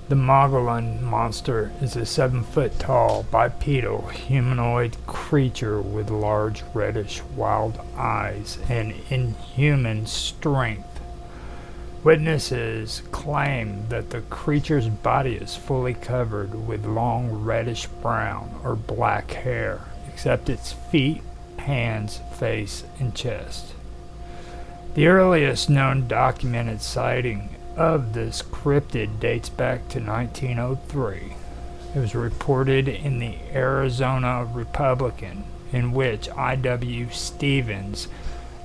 The Mogollon monster is a 7-foot tall, bipedal, humanoid creature with large reddish wild eyes and inhuman strength. Witnesses claim that the creature's body is fully covered with long reddish brown or black hair, except its feet, hands, face, and chest. The earliest known documented sighting of this cryptid dates back to 1903. It was reported in the Arizona Republican, in which I.W. Stevens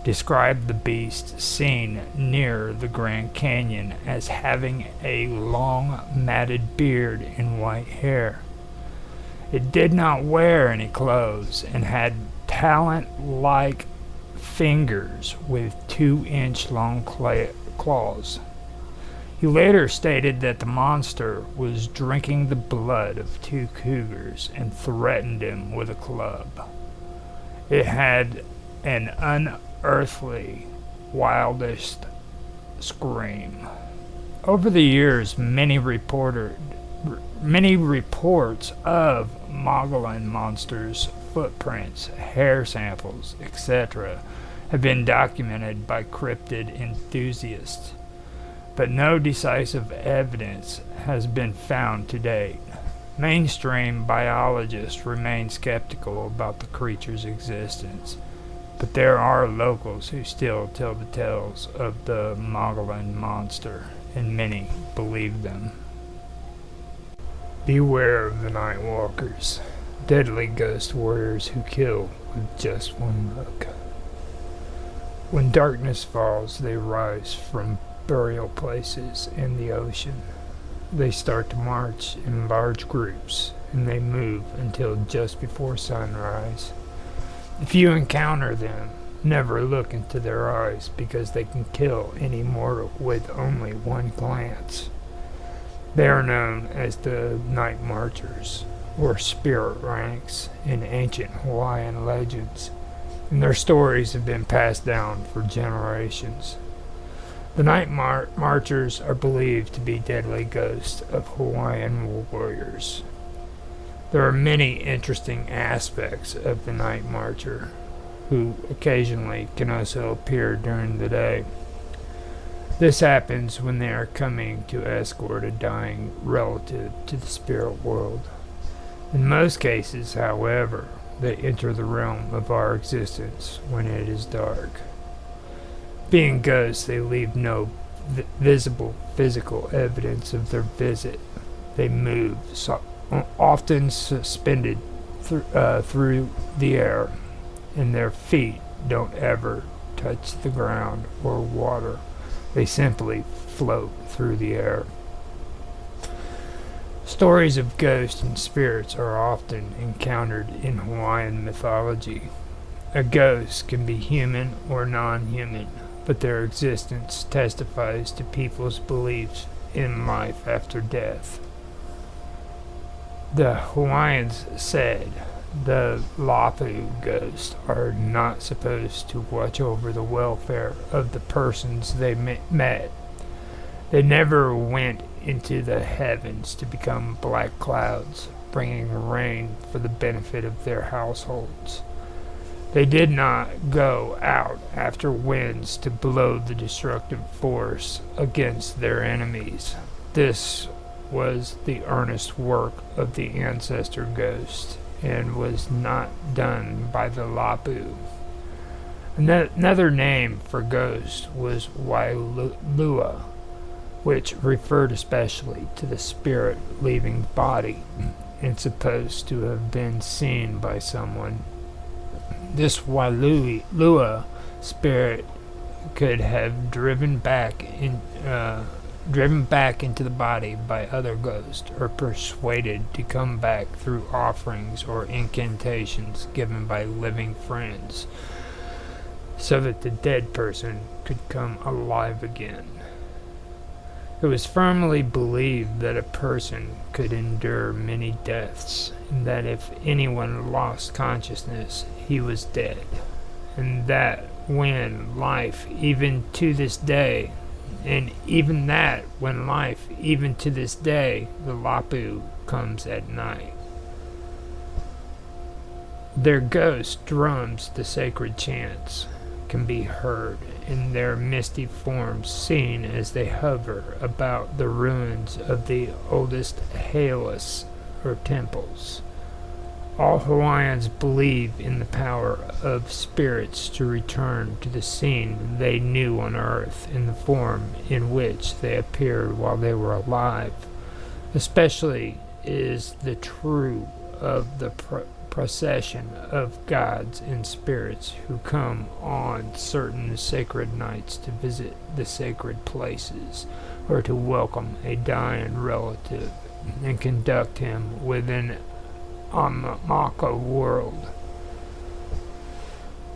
described the beast seen near the Grand Canyon as having a long matted beard and white hair. It did not wear any clothes and had talon-like fingers with 2-inch long claws. He later stated that the monster was drinking the blood of 2 cougars and threatened him with a club. It had an unearthly, wildest scream. Over the years, many reports of Mogollon monsters, footprints, hair samples, etc., have been documented by cryptid enthusiasts, but no decisive evidence has been found to date. Mainstream biologists remain skeptical about the creature's existence, but there are locals who still tell the tales of the Mogollon monster, and many believe them. Beware of the Night Walkers, deadly ghost warriors who kill with just one look. When darkness falls, they rise from burial places in the ocean. They start to march in large groups, and they move until just before sunrise. If you encounter them, never look into their eyes, because they can kill any mortal with only one glance. They are known as the Night Marchers, or Spirit Ranks, in ancient Hawaiian legends, and their stories have been passed down for generations. The Night Marchers are believed to be deadly ghosts of Hawaiian warriors. There are many interesting aspects of the Night Marcher, who occasionally can also appear during the day. This happens when they are coming to escort a dying relative to the spirit world. In most cases, however, they enter the realm of our existence when it is dark. Being ghosts, they leave no visible physical evidence of their visit. They move, often suspended through the air, and their feet don't ever touch the ground or water. They simply float through the air. Stories of ghosts and spirits are often encountered in Hawaiian mythology. A ghost can be human or non-human, but their existence testifies to people's beliefs in life after death. The Hawaiians said the Lapu ghosts are not supposed to watch over the welfare of the persons they met. They never went into the heavens to become black clouds, bringing rain for the benefit of their households. They did not go out after winds to blow the destructive force against their enemies. This was the earnest work of the ancestor ghost, and was not done by the Lapu. Another name for ghost was Wailua, which referred especially to the spirit leaving the body, and supposed to have been seen by someone. This Wailua spirit could have driven back into the body by other ghosts, or persuaded to come back through offerings or incantations given by living friends, so that the dead person could come alive again. It was firmly believed that a person could endure many deaths, and that if anyone lost consciousness, he was dead, and that when life, even to this day, And even that, when life, even to this day, the Lapu comes at night. Their ghost drums the sacred chants, can be heard in their misty forms seen as they hover about the ruins of the oldest halas, or temples. All Hawaiians believe in the power of spirits to return to the scene they knew on earth in the form in which they appeared while they were alive. Especially is the true of the procession of gods and spirits who come on certain sacred nights to visit the sacred places or to welcome a dying relative and conduct him within Amaka world.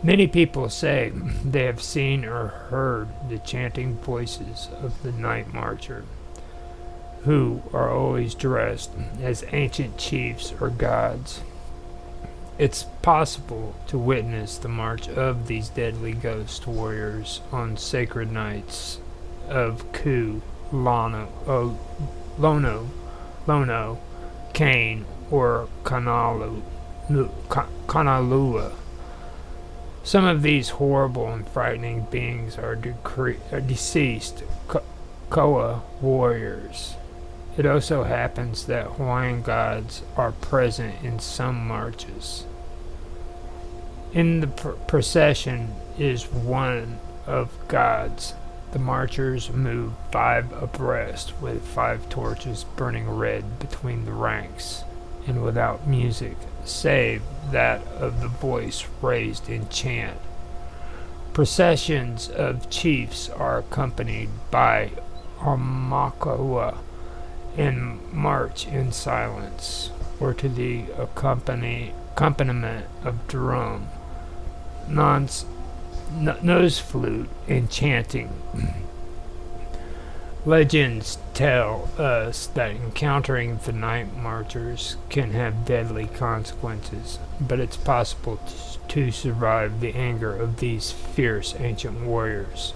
Many people say they have seen or heard the chanting voices of the night marcher, who are always dressed as ancient chiefs or gods. It's possible to witness the march of these deadly ghost warriors on sacred nights of Ku, Lono, Kane, or Kanalua. Some of these horrible and frightening beings are deceased Koa warriors. It also happens that Hawaiian gods are present in some marches. In the procession is one of gods. The marchers move 5 abreast with 5 torches burning red between the ranks, and without music, save that of the voice raised in chant. Processions of chiefs are accompanied by Armakaua and march in silence, or to the accompaniment of drum, nose flute, and chanting. Legends tell us that encountering the night marchers can have deadly consequences, but it's possible to survive the anger of these fierce ancient warriors.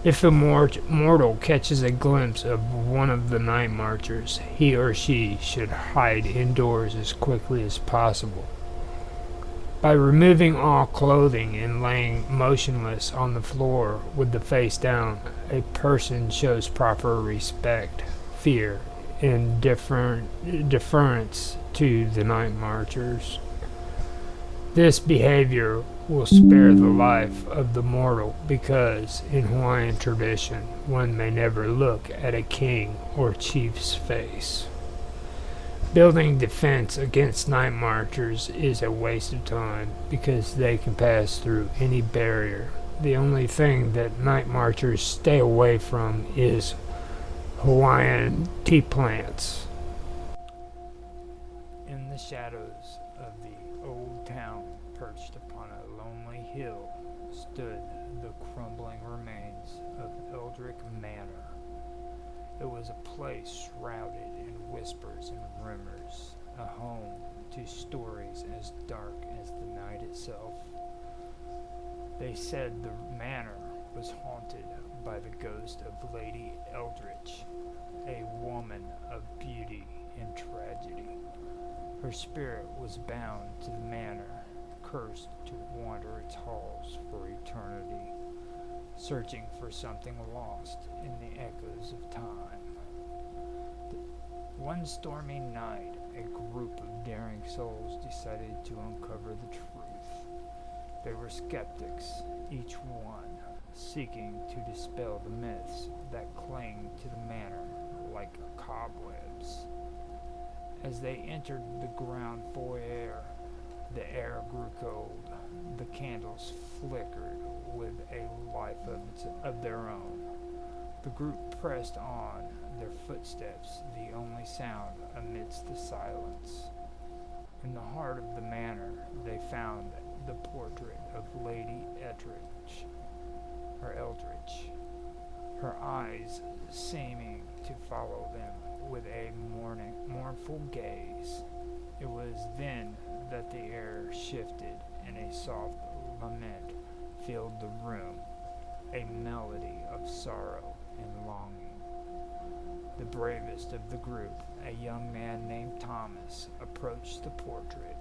If a mortal catches a glimpse of one of the night marchers, he or she should hide indoors as quickly as possible. By removing all clothing and laying motionless on the floor with the face down, a person shows proper respect, fear, and deference to the night marchers. This behavior will spare the life of the mortal because, in Hawaiian tradition, one may never look at a king or chief's face. Building defense against night marchers is a waste of time because they can pass through any barrier. The only thing that night marchers stay away from is Hawaiian tea plants. In the shadows of the old town, perched upon a lonely hill, stood the crumbling remains of Eldrick Manor. It was a place shrouded in whispers and rumors, a home to stories as dark as the night itself. They said the manor was haunted by the ghost of Lady Eldritch, a woman of beauty and tragedy. Her spirit was bound to the manor, cursed to wander its halls for eternity, searching for something lost in the echoes of time. One stormy night, a group of daring souls decided to uncover the truth. They were skeptics, each one seeking to dispel the myths that cling to the manor like cobwebs. As they entered the ground foyer, the air grew cold. The candles flickered with a life of their own. The group pressed on, their footsteps the only sound amidst the silence. In the heart of the manor, they found the portrait of Lady Eldritch, her eyes seeming to follow them with a mournful gaze. It was then that the air shifted and a soft lament filled the room, a melody of sorrow and longing. The bravest of the group, a young man named Thomas, approached the portrait.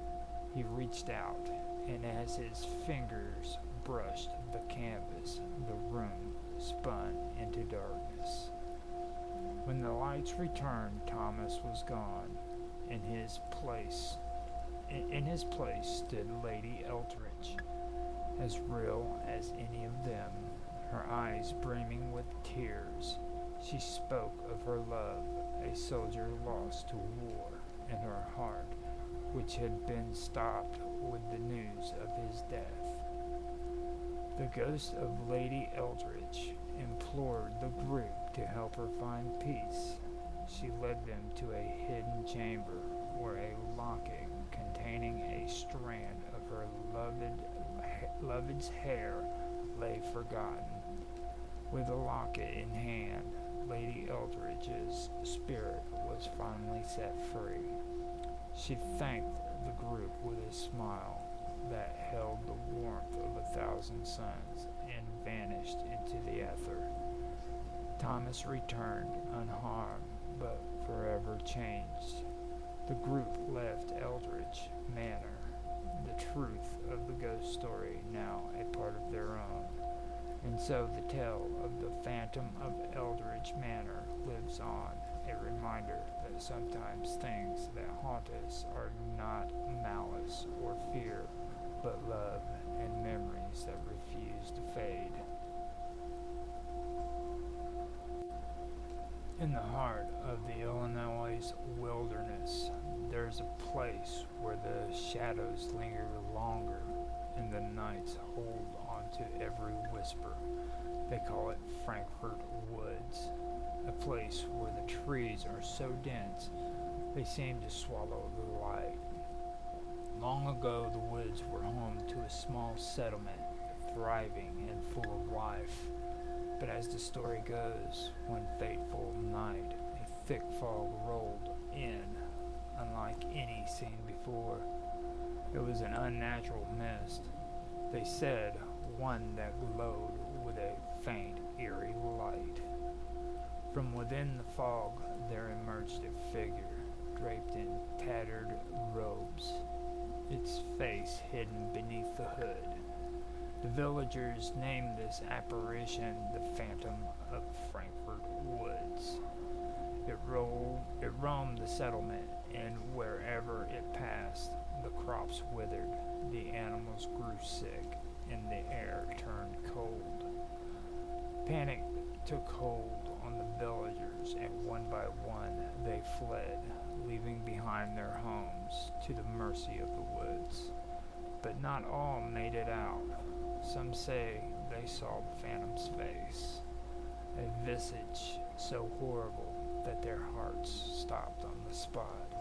He reached out, and as his fingers brushed the canvas, the room spun into darkness. When the lights returned, Thomas was gone. In his place stood Lady Eldridge, as real as any of them, her eyes brimming with tears. She spoke of her love, a soldier lost to war, and her heart, which had been stopped with the news of his death. The ghost of Lady Eldridge implored the group to help her find peace. She led them to a hidden chamber where a locket containing a strand of her loved's hair lay forgotten. With the locket in hand, Lady Eldridge's spirit was finally set free. She thanked the group with a smile that held the warmth of 1,000 suns and vanished into the ether. Thomas returned unharmed but forever changed. The group left Eldridge Manor, the truth of the ghost story now a part of their own. And so the tale of the Phantom of Eldridge Manor lives on, a reminder that sometimes things that haunt us are not malice or fear, but love and memories that refuse to fade. In the heart of the Illinois wilderness, there's a place where the shadows linger longer and the nights hold on to every whisper. They call it Frankfurt Woods, a place where the trees are so dense they seem to swallow the light. Long ago, the woods were home to a small settlement, thriving and full of life. But as the story goes, one fateful night, a thick fog rolled in, unlike any seen before. It was an unnatural mist. They said one that glowed with a faint, eerie light. From within the fog, there emerged a figure, draped in tattered robes, its face hidden beneath the hood. The villagers named this apparition the Phantom of Frankfurt Woods. It roamed the settlement, and wherever it passed, the crops withered, the animals grew sick, and the air turned cold. Panic took hold on the villagers, and one by one they fled, leaving behind their homes to the mercy of the woods. But not all made it out. Some say they saw the Phantom's face, a visage so horrible that their hearts stopped on the spot.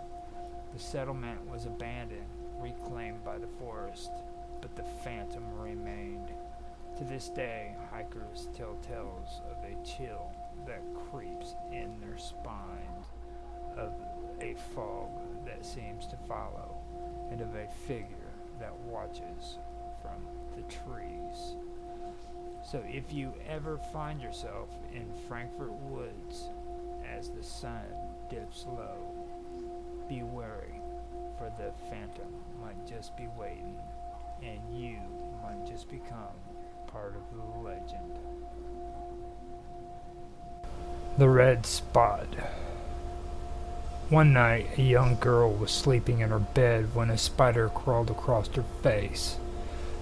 The settlement was abandoned, reclaimed by the forest, but the Phantom remained. To this day, hikers tell tales of a chill that creeps in their spines, of a fog that seems to follow, and of a figure that watches from the trees. So if you ever find yourself in Frankfurt Woods as the sun dips low, be wary, for the Phantom might just be waiting, and you might just become part of the legend. The Red Spot. One night, a young girl was sleeping in her bed when a spider crawled across her face.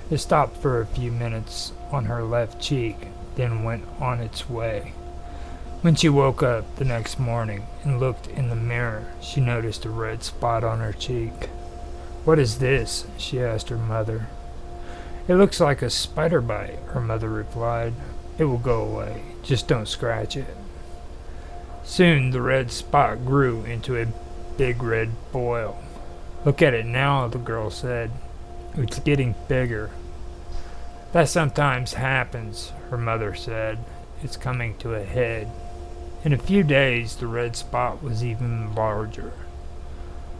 It stopped for a few minutes on her left cheek, then went on its way. When she woke up the next morning and looked in the mirror, she noticed a red spot on her cheek. "What is this?" she asked her mother. "It looks like a spider bite," her mother replied. "It will go away. Just don't scratch it." Soon the red spot grew into a big red boil. "Look at it now," the girl said. "It's getting bigger." "That sometimes happens," her mother said. "It's coming to a head." In a few days, the red spot was even larger.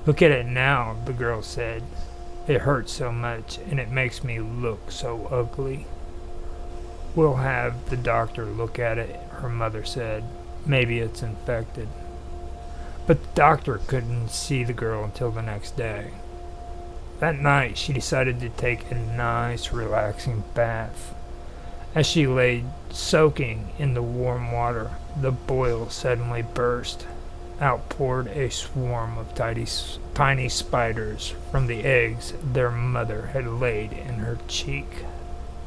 "Look at it now," the girl said. "It hurts so much, and it makes me look so ugly." We'll have the doctor look at it, her mother said. Maybe it's infected. But the doctor couldn't see the girl until the next day. That night, she decided to take a nice, relaxing bath. As she lay soaking in the warm water, the boil suddenly burst. Out poured a swarm of tiny spiders from the eggs their mother had laid in her cheek.